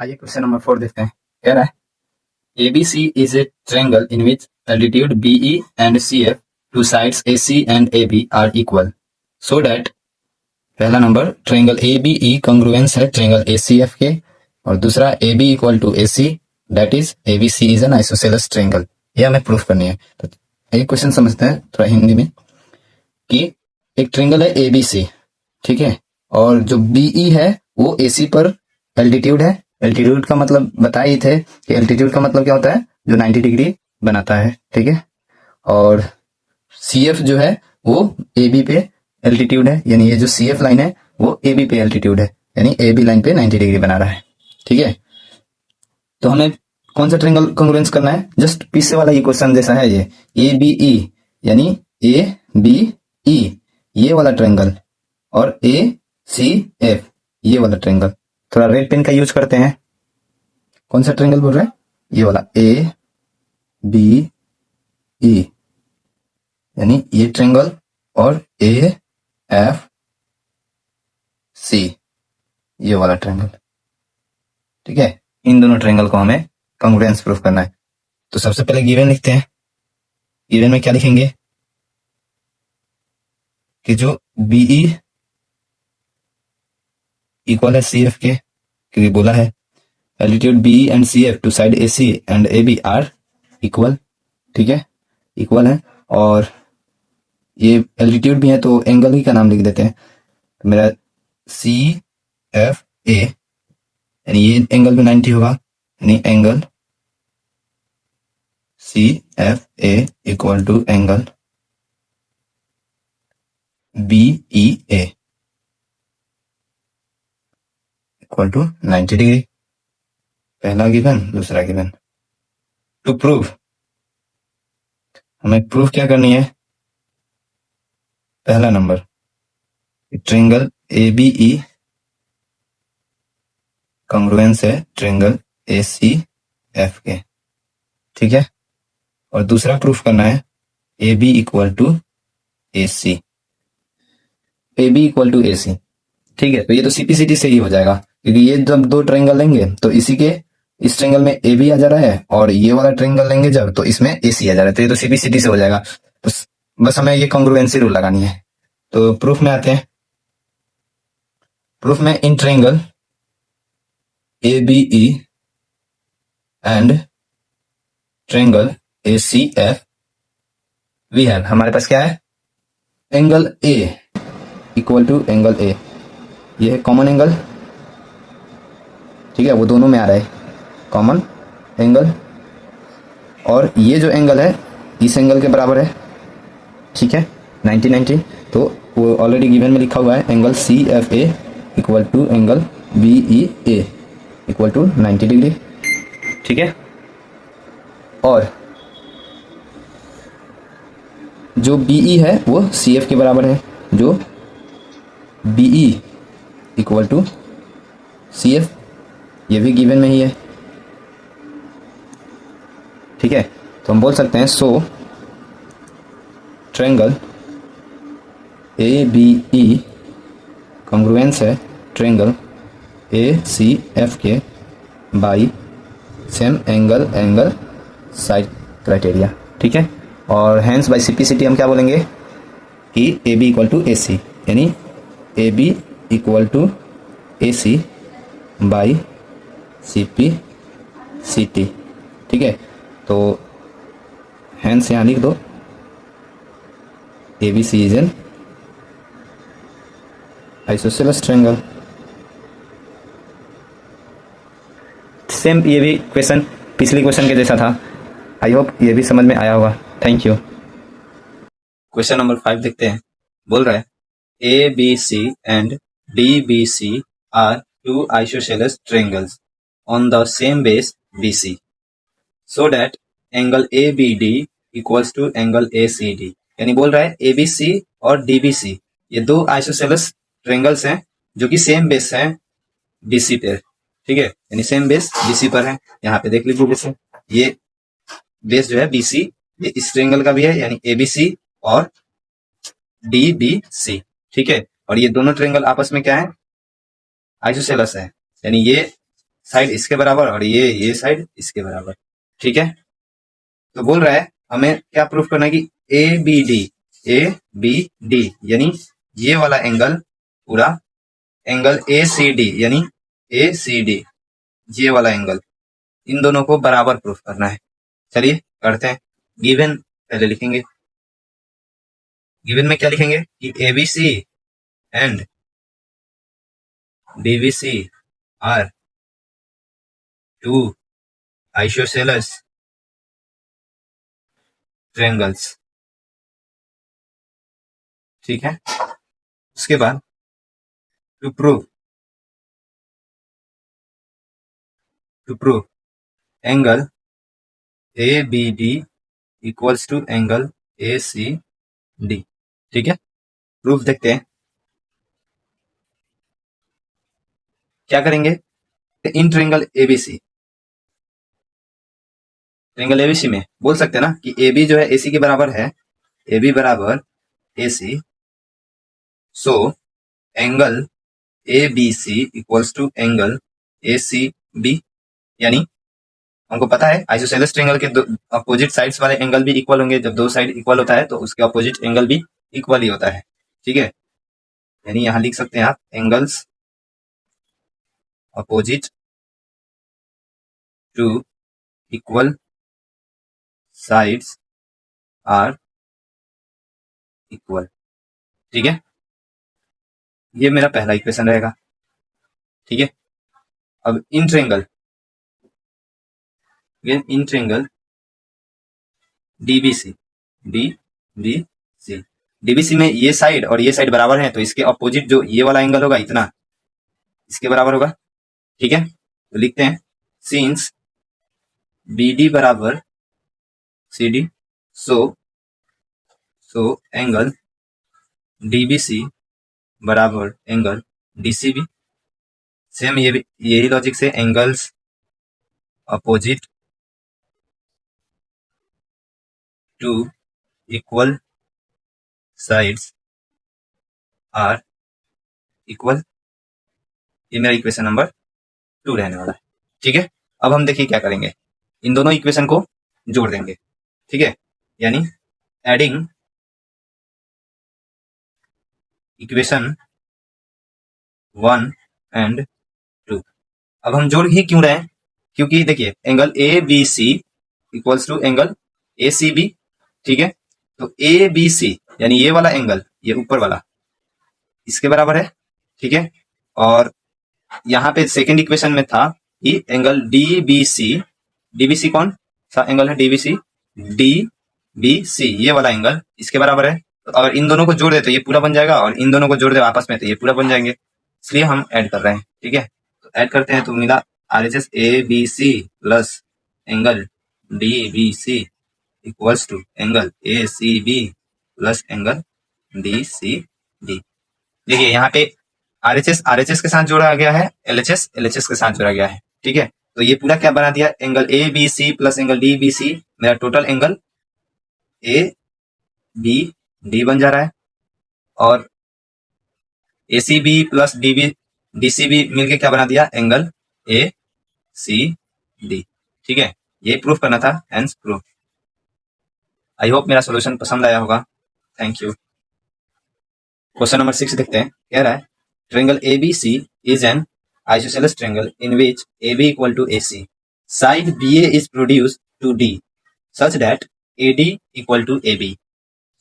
आइए question number 4 देखते हैं। कह रहा है ABC is a triangle in which altitude BE and CF, two sides AC and AB are equal, so that पहला नंबर ट्रायंगल ABE कॉन्ग्रुएंस है triangle ACF के, और दूसरा AB equal to AC, that is ABC is an isosceles triangle. ये हमें proof करनी है। तो एक क्वेश्चन समझते हैं थोड़ा हिंदी में कि एक ट्रायंगल है ABC, ठीक है, और जो BE है वो AC पर एल्टीट्यूड है। एल्टीट्यूड का मतलब बताए ही थे कि एल्टीट्यूड का मतलब क्या होता है, जो 90 डिग्री बनाता है, ठीक है। और CF जो है वो AB पे एल्टीट्यूड है, यानी ये जो CF लाइन है वो AB पे एल्टीट्यूड है, यानी AB लाइन पे 90 डिग्री बना रहा है, ठीक है। तो हमें कौन सा ट्रायंगल कॉन्ग्रुएंस करना है, जस्ट पीछे वाला ये क्वेश्चन जैसा है ये ABE, यानी ABE ये वाला ट्रायंगल, और ACF ये वाला ट्रायंगल। थोड़ा रेड पेन का यूज करते हैं। कौन सा ट्रायंगल बोल रहे हैं, ये वाला ABE, यानी ये ट्रायंगल और AFC ये वाला ट्रायंगल, ठीक है। इन दोनों ट्रायंगल को हमें कॉन्ग्रुएंस प्रूफ करना है। तो सबसे पहले गिवन लिखते हैं। गिवन में क्या लिखेंगे कि जो BE इक्वल है CF के, क्योंकि बोला है altitude BE and CF to side AC and AB are equal, ठीक है, इक्वल है। और ये एल्टीट्यूड भी है तो एंगल ही का नाम लिख देते हैं। तो मेरा CFA, यानी ये एंगल भी 90 होगा, यानी angle CFA equal to angle BEA equal to 90 degree. पहला गिवन, दूसरा गिवन। टू प्रूव, हमें प्रूफ क्या करनी है, पहला नंबर ट्रायंगल ABE कॉन्ग्रुएंस है ट्रायंगल ACF के, ठीक है। और दूसरा प्रूफ करना है AB equal to AC, AB equal to AC, ठीक है। तो ये तो CPCT से ही हो जाएगा, क्योंकि ये जब दो ट्रायंगल लेंगे तो इसी के इस ट्रायंगल में AB आ जा रहा है, और ये वाला ट्रायंगल लेंगे जब तो इसमें AC आ जा रहा है, तो ये तो CPCT से हो जाएगा। तो बस हमें ये कॉन्ग्रुएंसी रूल लगानी है। तो प्रूफ में आते हैं। प्रूफ में in triangle ABE and triangle ACF we have, हमारे पास क्या है, angle A equal to angle A, ये है कॉमन एंगल, ठीक है, वो दोनों में आ रहा है कॉमन एंगल, और ये जो एंगल है इस एंगल के बराबर है, ठीक है, 90 तो वो ऑलरेडी गिवन में लिखा हुआ है angle CFA equal to angle BEA equal to 90 degree, ठीक है। और जो BE है वो CF के बराबर है, जो BE इक्वल टू CF, ये भी गिवन में ही है, ठीक है। तो हम बोल सकते हैं सो ट्रायंगल ABE कॉन्ग्रुएंस है ट्रायंगल ACF के by same angle side criteria, ठीक है। और हैंस बाई CPCT हम क्या बोलेंगे कि AB इक्वल टू AC, यानी AB equal to AC by CPCT, ठीक है। तो हैंस यहाँ लिख दो ABC is an isosceles triangle. Same ये भी क्वेश्चन पिछले क्वेश्चन के जैसा था। आई होप ये भी समझ में आया होगा। Thank you. क्वेश्चन नंबर 5 देखते हैं। बोल रहा है ABC and DBC are two isosceles triangles on the same base BC, so that angle ABD equals to angle ACD, यानी बोल रहा है ABC और DBC ये दो आइसोसेलेस ट्रायंगल्स हैं जो कि सेम बेस है BC पे, ठीक है, यानी सेम बेस BC पर है। यहाँ पे देख लीजिए जैसे ये बेस जो है BC, ये इस ट्रायंगल का भी है, यानी ABC और DBC, ठीक है। और ये दोनों ट्रायंगल आपस में क्या है, आइसोसेलेस है, यानी ये साइड इसके बराबर और ये साइड इसके बराबर। ठीक है, तो बोल रहा है हमें क्या प्रूफ करना है कि ए बी डी यानी ये वाला एंगल पूरा एंगल ए सी डी यानी ए सी डी ये वाला एंगल इन दोनों को बराबर प्रूफ करना है। चलिए करते हैं। गिवन पहले लिखेंगे, गिवन में क्या लिखेंगे कि A B C and D B C are two isosceles triangles. ठीक है, उसके बाद to prove angle A B D equals to angle A C D. ठीक है, प्रूफ देखते हैं क्या करेंगे। In triangle ABC, triangle ABC में बोल सकते हैं ना कि ए बी जो है ए सी के बराबर है, ए बी बराबर A C, so angle A B C equals to angle A C B. यानी हमको पता है आइसोसेलेस ट्रायंगल के दो अपोजिट साइड्स वाले एंगल भी इक्वल होंगे। जब दो साइड इक्वल होता है तो उसके अपोजिट एंगल भी इक्वल ही होता है। ठीक है, यानी यहां लिख सकते हैं आप angles opposite to equal sides are equal. ठीक है, ये मेरा पहला इक्वेशन रहेगा। ठीक है, अब इन ट्रायंगल डीबीसी डीबीसी में ये साइड और ये साइड बराबर है तो इसके अपोजिट जो ये वाला एंगल होगा इतना इसके बराबर होगा। ठीक है, तो लिखते हैं सिंस बी डी बराबर C D so angle DBC बराबर एंगल डीसीबी। सेम ये भी यही लॉजिक से angles opposite to equal sides are equal. ये मेरा इक्वेशन नंबर 2 रहने वाला है। ठीक है, अब हम देखिए क्या करेंगे, इन दोनों इक्वेशन को जोड़ देंगे। ठीक है, यानी एडिंग इक्वेशन 1 एंड 2। अब हम जोड़ ही क्यों रहे हैं, क्योंकि देखिए angle A B C equals to angle A C B. ठीक है, तो ए बी सी यानी ये वाला एंगल ये ऊपर वाला इसके बराबर है। ठीक है, और यहाँ पे सेकेंड इक्वेशन में था कि एंगल डी बी सी कौन सा एंगल है, डी बी सी ये वाला एंगल इसके बराबर है। तो अगर इन दोनों को जोड़ दे तो ये पूरा बन जाएगा और इन दोनों को जोड़ दे आपस में तो ये पूरा बन जाएंगे, इसलिए हम ऐड कर रहे हैं। ठीक है, तो ऐड करते हैं तो मिला RHS A B C plus angle D B C equals to angle A C B plus angle D C D. देखिए यहाँ पे RHS के साथ जोड़ा गया है, LHS के साथ जोड़ा गया है। ठीक है, तो ये पूरा क्या बना दिया, angle A B C plus angle D B C, मेरा total angle A B D बन जा रहा है और A C B plus D C B मिलके क्या बना दिया, एंगल ए सी डी। ठीक है, ये प्रूफ करना था, हेंस प्रूफ। आई होप मेरा सोल्यूशन पसंद आया होगा। Thank you. क्वेश्चन नंबर 6 देखते हैं, कह रहा है triangle ABC is an isosceles triangle in which AB equal to AC. Side BA is produced to D such that AD equal to AB,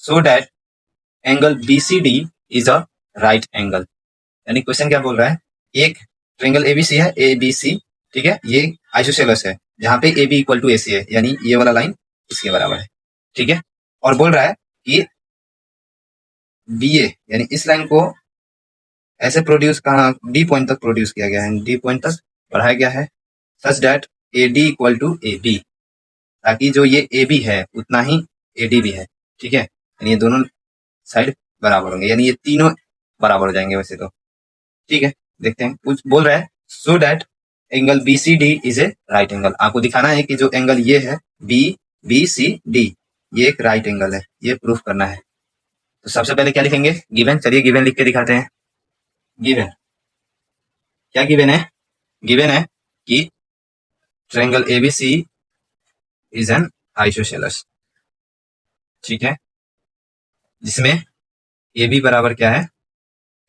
so that angle BCD is a right angle. यानी question क्या बोल रहा है, एक triangle ABC है ABC। ठीक है, ये आइसोसेलेस है जहां पे AB इक्वल टू AC है, यानी ये वाला लाइन इसके बराबर है। ठीक है, और बोल रहा है कि BA यानी इस लाइन को ऐसे प्रोड्यूस कहाँ डी पॉइंट तक प्रोड्यूस किया गया है, डी पॉइंट तक बढ़ाया गया है such that A D equal to A B, ताकि जो ये ए बी है उतना ही ए डी भी है। ठीक है, यानी ये दोनों साइड बराबर होंगे, यानी ये तीनों बराबर हो जाएंगे वैसे तो। ठीक है, देखते हैं कुछ बोल रहा है so that angle B C D is a right angle. आपको दिखाना है कि जो एंगल ये है बी सी डी ये एक राइट एंगल है, ये प्रूफ करना है। तो सबसे पहले क्या लिखेंगे, गिवन। चलिए गिवन लिख के दिखाते हैं। गिवन क्या गिवन है, गिवन है कि triangle ABC is an isosceles, ठीक है, जिसमें ए बी बराबर क्या है,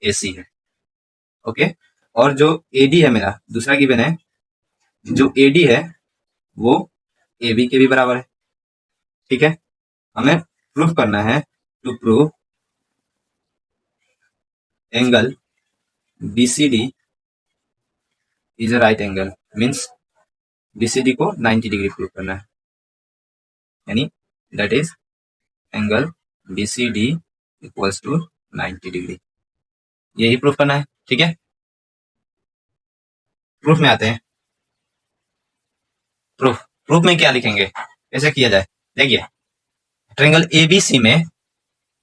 ए सी है। ओके, और जो एडी है मेरा दूसरा गिवन है, जो एडी है वो ए बी के भी बराबर है, ठीक है। हमें प्रूफ करना है, to prove angle BCD is a right angle, means BCD को 90 डिग्री प्रूफ करना है, यानी that is angle BCD equals to 90 degree, यही प्रूफ करना है, ठीक है। प्रूफ में आते हैं। प्रूफ में क्या लिखेंगे, कैसे किया जाए, देखिए ट्रायंगल एबीसी में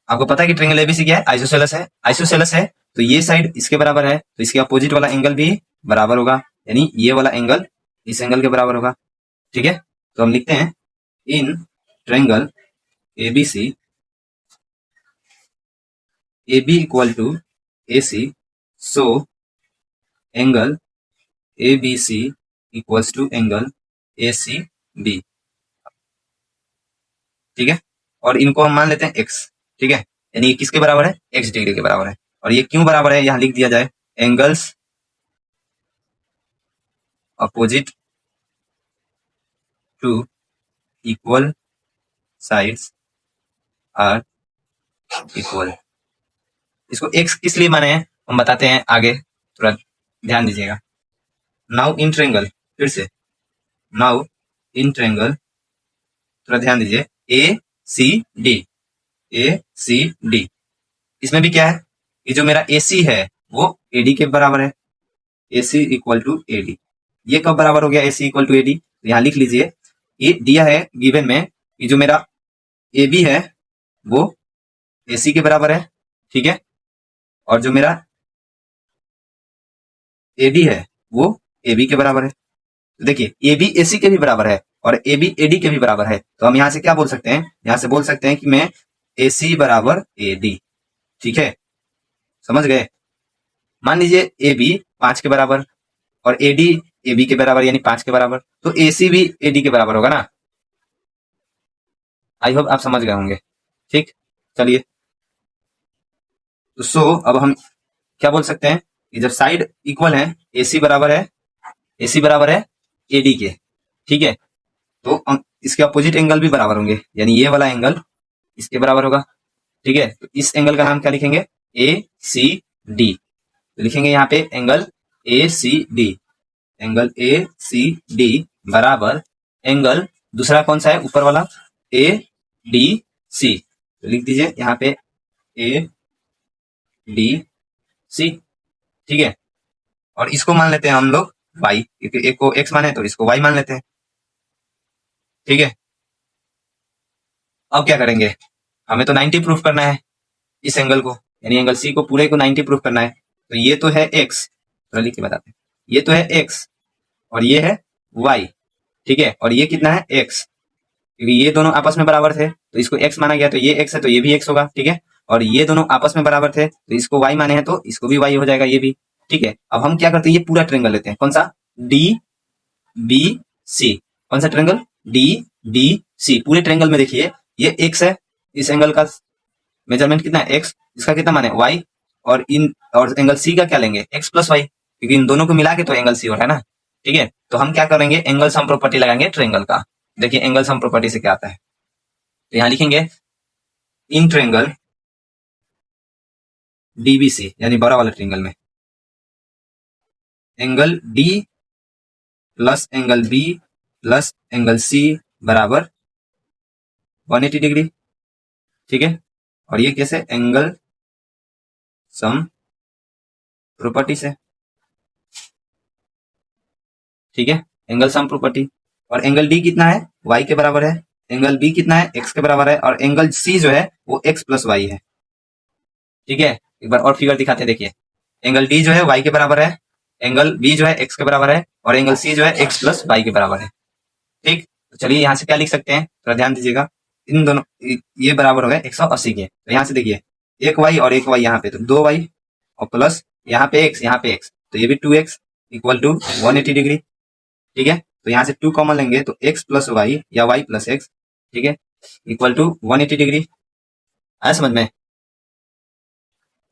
आपको पता है कि ट्रायंगल एबीसी क्या है, आइसोसेलेस है। आइसोसेलेस है तो ये साइड इसके बराबर है, तो इसके अपोजिट वाला एंगल भी बराबर होगा, यानी ये वाला एंगल इस एंगल के बराबर होगा, ठीक है। तो हम लिखते हैं in triangle ABC AB equal to AC, so angle ABC equals to angle ACB, ठीक है। और इनको हम मान लेते हैं x, ठीक है, यानी ये किसके बराबर है, x डिग्री के बराबर है। और ये क्यों बराबर है, यहां लिख दिया जाए, angles opposite to equal sides are equal. इसको x किस लिए माने हैं हम बताते हैं आगे, थोड़ा ध्यान दीजिएगा। नाउ इन ट्रायंगल, फिर से नाउ इन ट्रायंगल, थोड़ा ध्यान दीजिए, ए सी डी, इसमें भी क्या है, ये जो मेरा AC है वो AD के बराबर है, AC इक्वल टू AD। ये कब बराबर हो गया AC इक्वल टू AD, तो यहां लिख लीजिए, ये दिया है गिवन में कि जो मेरा AB है वो AC के बराबर है, ठीक है, और जो मेरा AD है वो AB के बराबर है। तो देखिए AB AC के भी बराबर है और AB AD के भी बराबर है, तो हम यहां से क्या बोल सकते हैं, यहां से बोल सकते हैं कि मैं AC बराबर AD, ठीक है, समझ गए। मान लीजिए AB 5 के बराबर और AD AB के बराबर यानी 5 के बराबर, तो AC भी AD के बराबर होगा ना। आई होप आप समझ गए होंगे, ठीक। चलिए, तो अब हम क्या बोल सकते हैं कि जब साइड इक्वल है, AC बराबर है AD के, ठीक है, तो इसके अपोजिट एंगल भी बराबर होंगे, यानी ये वाला एंगल इसके बराबर होगा, ठीक है। तो इस एंगल का नाम क्या लिखेंगे, ACD, तो लिखेंगे यहाँ पे एंगल ACD, एंगल ACD बराबर एंगल दूसरा कौन सा है ऊपर वाला, ADC, तो लिख दीजिए यहाँ पे ADC, ठीक है। और इसको मान लेते हैं हम लोग y, क्योंकि एक को x माने तो इसको y मान लेते हैं, ठीक है। अब क्या करेंगे, हमें तो 90 प्रूफ करना है इस एंगल को, यानी एंगल C को पूरे को 90 प्रूफ करना है। तो ये तो है x, तो लिख के बताते हैं, ये तो है x और ये है y, ठीक है, और ये कितना है x, क्योंकि ये दोनों आपस में बराबर थे तो इसको x माना गया, तो ये x है तो ये भी x होगा, ठीक है। और ये दोनों आपस में बराबर थे तो इसको y माने हैं तो इसको भी y हो जाएगा, ये भी, ठीक है। अब हम क्या करते हैं, ये पूरा ट्रायंगल लेते हैं, कौन सा, DBC, कौन सा ट्रायंगल, DBC। पूरे ट्रायंगल में देखिए ये x है, इस एंगल का मेजरमेंट कितना है x, इसका कितना माने y, और एंगल C का क्या लेंगे, x प्लस y, क्योंकि इन दोनों को मिला के तो एंगल C हो रहा है ना, ठीक है। तो हम क्या करेंगे, एंगल सम प्रॉपर्टी लगाएंगे ट्रायंगल का। देखिए एंगल सम प्रॉपर्टी से क्या आता है, तो यहां लिखेंगे इन ट्रायंगल DBC, यानी बड़ा वाला ट्रायंगल में angle D plus angle B plus angle C बराबर 180 डिग्री, ठीक है। और ये कैसे, एंगल सम प्रॉपर्टी से, ठीक है, एंगल सम प्रॉपर्टी। और एंगल D कितना है, y के बराबर है, एंगल B कितना है, x के बराबर है, और एंगल C जो है वो x प्लस y है, ठीक है। एक बार और फिगर दिखाते हैं, देखिए एंगल D जो है y के बराबर है, एंगल B जो है x के बराबर है, और एंगल C जो है x प्लस y के बराबर है, ठीक। तो चलिए यहाँ से क्या लिख सकते हैं, थोड़ा ध्यान दीजिएगा, इन दोनों ये बराबर हो गए 180 के, तो यहाँ से देखिए एक y और एक y यहाँ पे, तो 2y और प्लस यहाँ पे x, तो ये भी 2x इक्वल टू 180 डिग्री, ठीक है, तो यहाँ से 2 कॉमन लेंगे तो x प्लस वाई या y प्लस एक्स, ठीक है, इक्वल टू 180 डिग्री। आया समझ में?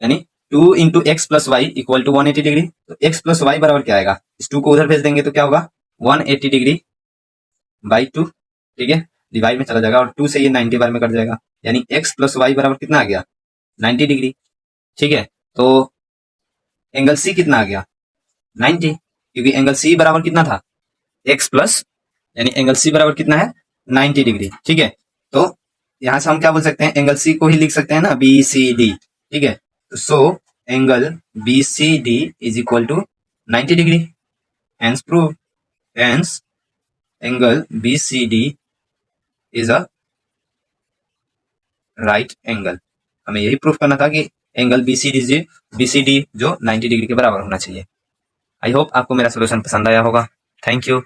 यानी 2 into x plus y equal to 180 degree. तो x प्लस वाई बराबर क्या आएगा, इस 2 को उधर भेज देंगे तो क्या होगा 180 डिग्री बाई 2, ठीक है, डिवाइड में चला जाएगा और 2 से ये 90 बार में कट जाएगा, यानी x प्लस वाई बराबर कितना आ गया 90 डिग्री। ठीक है, तो एंगल सी कितना आ गया 90, क्योंकि एंगल सी बराबर कितना था x प्लस, यानी एंगल सी बराबर कितना है 90 डिग्री। ठीक है, तो यहां से हम क्या बोल सकते हैं, एंगल सी को ही लिख सकते हैं ना बी सी डी। ठीक है, तो so angle B C D is equal to 90 degree, hence prove, hence angle B C D is a right angle. हमें यही प्रूफ करना था कि एंगल बी सी डी जो 90 डिग्री के बराबर होना चाहिए। आई होप आपको मेरा सोल्यूशन पसंद आया होगा। Thank you.